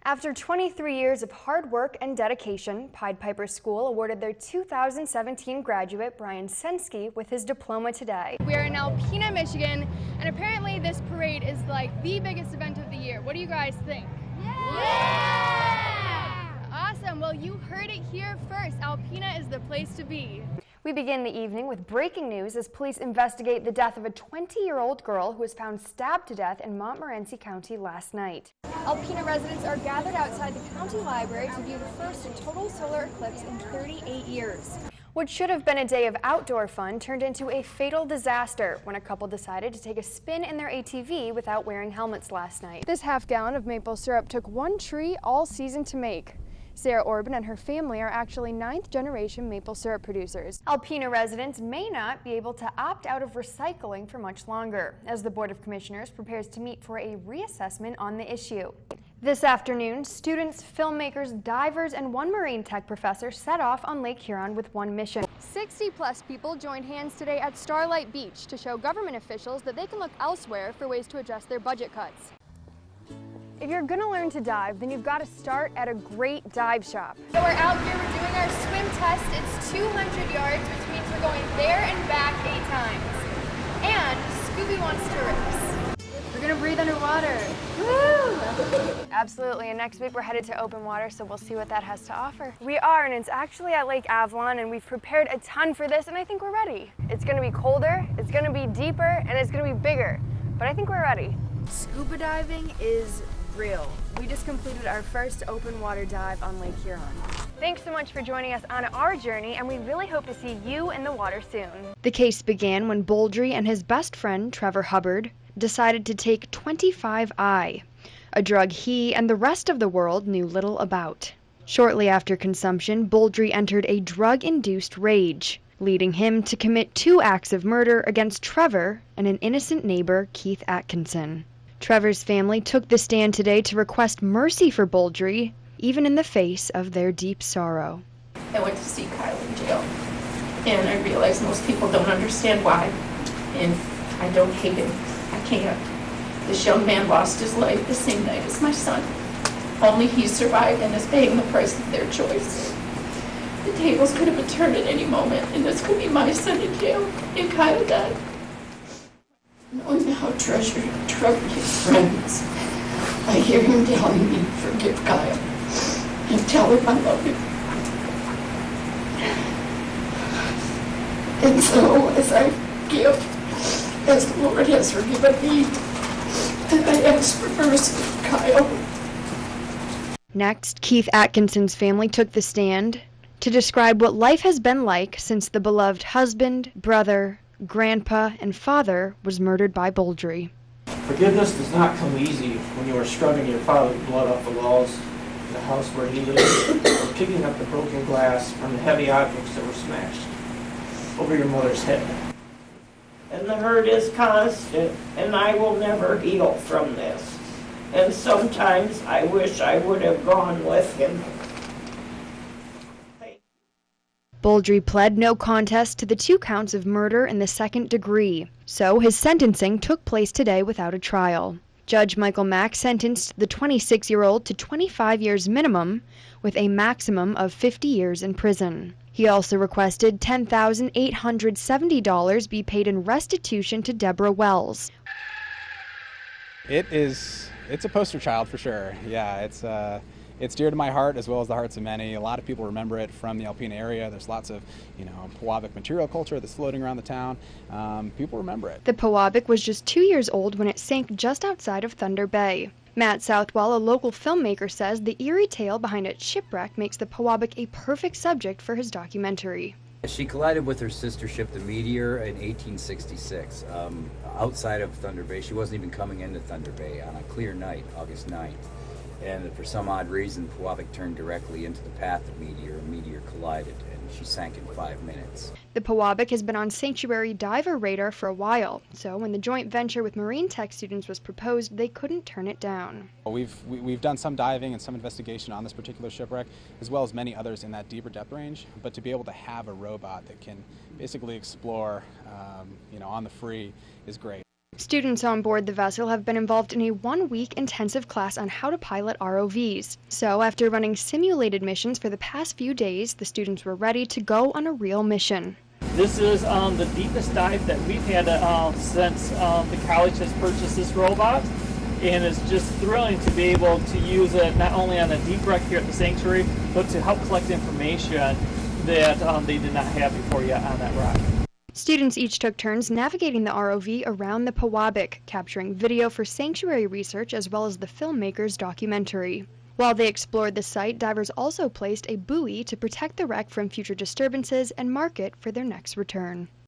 After 23 years of hard work and dedication, Pied Piper School awarded their 2017 graduate, Brian Sensky, with his diploma today. We are in Alpena, Michigan, and apparently this parade is like the biggest event of the year. What do you guys think? Yeah! Awesome. Well, you heard it here first. Alpena is the place to be. We begin the evening with breaking news as police investigate the death of a 20-year-old girl who was found stabbed to death in Montmorency County last night. Alpena residents are gathered outside the county library to view the first total solar eclipse in 38 years. What should have been a day of outdoor fun turned into a fatal disaster when a couple decided to take a spin in their ATV without wearing helmets last night. This half-gallon of maple syrup took one tree all season to make. Sarah Orban and her family are actually 9th-generation maple syrup producers. Alpena residents may not be able to opt out of recycling for much longer, as the Board of Commissioners prepares to meet for a reassessment on the issue. This afternoon, students, filmmakers, divers, and one marine tech professor set off on Lake Huron with one mission. 60-plus people joined hands today at Starlight Beach to show government officials that they can look elsewhere for ways to address their budget cuts. If you're going to learn to dive, then you've got to start at a great dive shop. So we're out here, we're doing our swim test. It's 200 yards, which means we're going there and back 8 times. And Scooby wants to race. We're going to breathe underwater. Woo! Absolutely, and next week we're headed to open water, so we'll see what that has to offer. We are, and it's actually at Lake Avalon, and we've prepared a ton for this, and I think we're ready. It's going to be colder, it's going to be deeper, and it's going to be bigger, but I think we're ready. Scuba diving is real. We just completed our first open water dive on Lake Huron. Thanks so much for joining us on our journey, and we really hope to see you in the water soon. The case began when Boldry and his best friend, Trevor Hubbard, decided to take 25I, a drug he and the rest of the world knew little about. Shortly after consumption, Boldry entered a drug-induced rage, leading him to commit 2 acts of murder against Trevor and an innocent neighbor, Keith Atkinson. Trevor's family took the stand today to request mercy for Boldry, even in the face of their deep sorrow. I went to see Kyle in jail, and I realized most people don't understand why, and I don't hate him. I can't. This young man lost his life the same night as my son. Only he survived and is paying the price of their choice. The tables could have been turned at any moment, and this could be my son in jail, and Kyle died. Knowing how treasured Trevor his friends, I hear him telling me, forgive Kyle, and tell him I love him. And so, as I give, as the Lord has forgiven me, I ask for mercy for Kyle. Next, Keith Atkinson's family took the stand to describe what life has been like since the beloved husband, brother, grandpa, and father was murdered by Boldry. Forgiveness does not come easy when you are scrubbing your father's blood off the walls in the house where he lived, or picking up the broken glass from the heavy objects that were smashed over your mother's head. And the hurt is constant, and I will never heal from this. And sometimes I wish I would have gone with him. Boldry pled no contest to the 2 counts of murder in the 2nd degree, so his sentencing took place today without a trial. Judge Michael Mack sentenced the 26-year-old to 25 years minimum, with a maximum of 50 years in prison. He also requested $10,870 be paid in restitution to Deborah Wells. It's a poster child for sure. Yeah, it's dear to my heart as well as the hearts of many. A lot of people remember it from the Alpena area. There's lots of, Pewabic material culture that's floating around the town. People remember it. The Pewabic was just 2 years old when it sank just outside of Thunder Bay. Matt Southwell, a local filmmaker, says the eerie tale behind its shipwreck makes the Pewabic a perfect subject for his documentary. She collided with her sister ship, the Meteor, in 1866, outside of Thunder Bay. She wasn't even coming into Thunder Bay on a clear night, August 9th. And for some odd reason, Pewabic turned directly into the path of Meteor, and Meteor collided, and she sank in 5 minutes. The Pewabic has been on sanctuary diver radar for a while, so when the joint venture with marine tech students was proposed, they couldn't turn it down. We've done some diving and some investigation on this particular shipwreck, as well as many others in that deeper depth range, but to be able to have a robot that can basically explore, on the free is great. Students on board the vessel have been involved in a 1-week intensive class on how to pilot ROVs. So after running simulated missions for the past few days, the students were ready to go on a real mission. This is the deepest dive that we've had since the college has purchased this robot, and it's just thrilling to be able to use it not only on the deep wreck here at the sanctuary, but to help collect information that they did not have before yet on that rock. Students each took turns navigating the ROV around the Pewabic, capturing video for sanctuary research as well as the filmmaker's documentary. While they explored the site, divers also placed a buoy to protect the wreck from future disturbances and mark it for their next return.